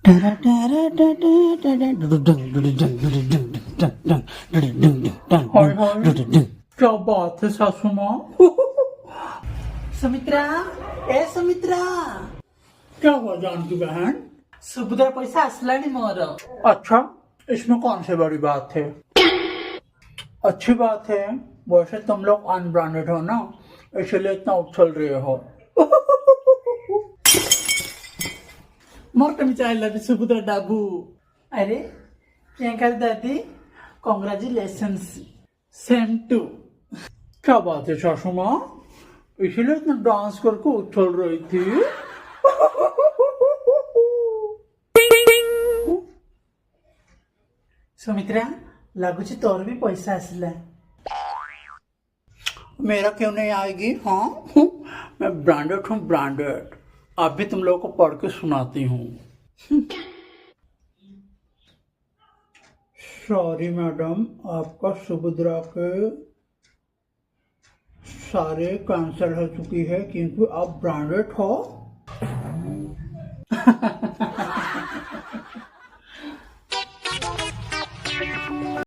हाय हाय, क्या बात है सासू माँ। सुमित्रा, ए सुमित्रा, क्या हुआ जानकी बहन? सुभद्रा पैसा असलानी मोर। अच्छा, इसमें कौन सी बड़ी बात है? अच्छी बात है। वैसे तुम लोग अनब्रांडेड हो ना, इसलिए इतना उछल रहे हो। मोर कमी चाहिए सुभद्रा डाबू। अरे प्रियंका दादी, कॉन्ग्रेचुलेशंस। Same to. क्या बात है सासू माँ, इसलिए इतना डांस करके उछल रही थी? सुमित्रा, लगुच तोर भी पैसा आसला। मेरा क्यों नहीं आएगी? हाँ, मैं ब्रांडेड हूँ, ब्रांडेड। अभी तुम लोगों को पढ़ के सुनाती हूँ। सॉरी मैडम, आपका सुभद्रा के सारे कैंसिल हो चुकी है क्योंकि आप ब्रांडेड हो।